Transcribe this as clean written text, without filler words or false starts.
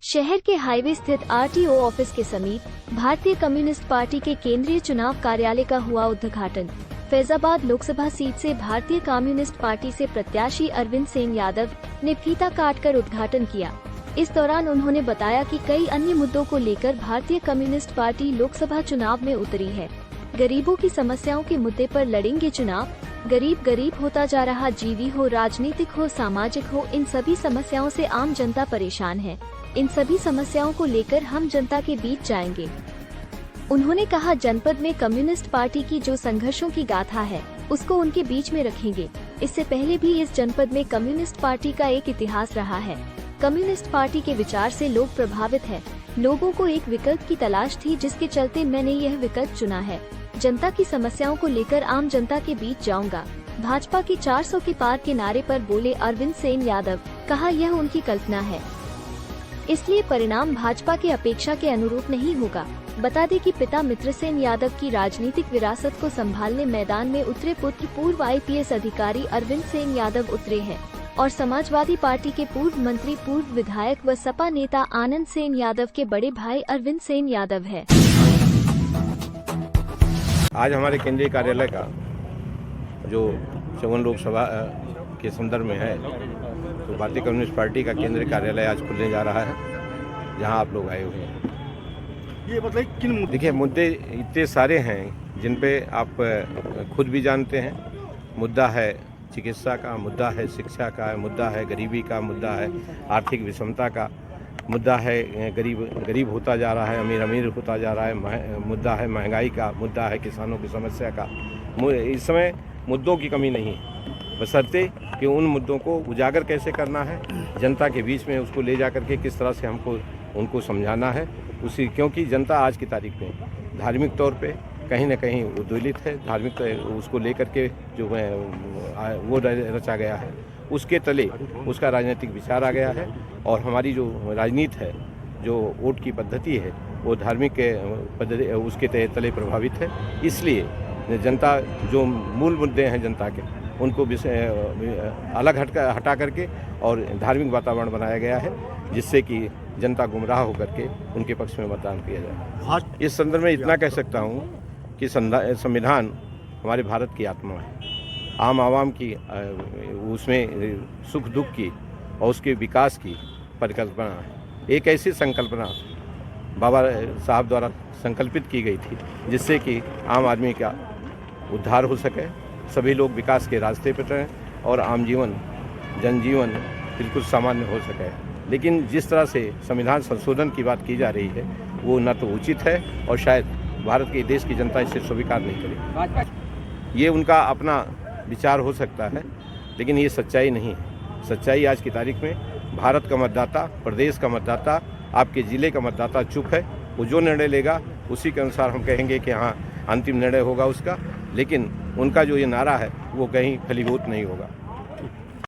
शहर के हाईवे स्थित आरटीओ ऑफिस के समीप भारतीय कम्युनिस्ट पार्टी के केंद्रीय चुनाव कार्यालय का हुआ उद्घाटन। फैजाबाद लोकसभा सीट से भारतीय कम्युनिस्ट पार्टी से प्रत्याशी अरविंद सेन यादव ने फीता काटकर उद्घाटन किया। इस दौरान उन्होंने बताया कि कई अन्य मुद्दों को लेकर भारतीय कम्युनिस्ट पार्टी लोकसभा चुनाव में उतरी है। गरीबों की समस्याओं के मुद्दे पर लड़ेंगे चुनाव। गरीब होता जा रहा, जीवी हो, राजनीतिक हो, सामाजिक हो, इन सभी समस्याओं से आम जनता परेशान है। इन सभी समस्याओं को लेकर हम जनता के बीच जाएंगे। उन्होंने कहा, जनपद में कम्युनिस्ट पार्टी की जो संघर्षों की गाथा है उसको उनके बीच में रखेंगे। इससे पहले भी इस जनपद में कम्युनिस्ट पार्टी का एक इतिहास रहा है। कम्युनिस्ट पार्टी के विचार से लोग प्रभावित हैं। लोगों को एक विकल्प की तलाश थी, जिसके चलते मैंने यह विकल्प चुना है। जनता की समस्याओं को लेकर आम जनता के बीच जाऊंगा। भाजपा की 400 के पार के नारे पर बोले अरविंद सेन यादव। कहा, यह उनकी कल्पना है, इसलिए परिणाम भाजपा के अपेक्षा के अनुरूप नहीं होगा। बता दें कि पिता मित्रसेन यादव की राजनीतिक विरासत को संभालने मैदान में उतरे पुत्र पूर्व आईपीएस अधिकारी अरविंद सेन यादव उतरे हैं और समाजवादी पार्टी के पूर्व मंत्री, पूर्व विधायक व सपा नेता आनंद सेन यादव के बड़े भाई अरविंद सेन यादव है। आज हमारे केंद्रीय कार्यालय का जो 54 लोकसभा के संदर्भ में है, तो भारतीय कम्युनिस्ट पार्टी का केंद्रीय कार्यालय आज खुलने जा रहा है, जहां आप लोग आए हुए हैं। ये बताइए किन मुद्दे? देखिए, मुद्दे इतने सारे हैं जिन पे आप खुद भी जानते हैं। मुद्दा है चिकित्सा का, मुद्दा है शिक्षा का, मुद्दा है गरीबी का, मुद्दा है आर्थिक विषमता का, मुद्दा है गरीब होता जा रहा है, अमीर होता जा रहा है, मुद्दा है महंगाई का, मुद्दा है किसानों की समस्या का। इस समय मुद्दों की कमी नहीं है, बशर्ते कि उन मुद्दों को उजागर कैसे करना है, जनता के बीच में उसको ले जा करके किस तरह से हमको उनको समझाना है उसी, क्योंकि जनता आज की तारीख में धार्मिक तौर पे कहीं न कहीं उद्वेलित है। धार्मिक उसको लेकर के जो वो रचा गया है, उसके तले उसका राजनीतिक विचार आ गया है और हमारी जो राजनीति है, जो वोट की पद्धति है, वो धार्मिक पद्धति उसके तले प्रभावित है। इसलिए जनता जो मूल मुद्दे हैं जनता के, उनको अलग हटा करके और धार्मिक वातावरण बनाया गया है, जिससे कि जनता गुमराह होकर के उनके पक्ष में मतदान किया जाए। इस संदर्भ में इतना कह सकता हूँ कि संविधान हमारे भारत की आत्मा है। आम आवाम की उसमें सुख दुख की और उसके विकास की परिकल्पना है। एक ऐसी संकल्पना बाबा साहब द्वारा संकल्पित की गई थी, जिससे कि आम आदमी का उद्धार हो सके, सभी लोग विकास के रास्ते पर रहें और आम जनजीवन बिल्कुल सामान्य हो सके। लेकिन जिस तरह से संविधान संशोधन की बात की जा रही है, वो न तो उचित है और शायद भारत के देश की जनता इसे स्वीकार नहीं करेगी। ये उनका अपना विचार हो सकता है, लेकिन ये सच्चाई नहीं है। सच्चाई आज की तारीख में भारत का मतदाता, प्रदेश का मतदाता, आपके ज़िले का मतदाता चुप है। वो जो निर्णय लेगा उसी के अनुसार हम कहेंगे कि हाँ, अंतिम निर्णय होगा उसका, लेकिन उनका जो ये नारा है वो कहीं फलीभूत नहीं होगा।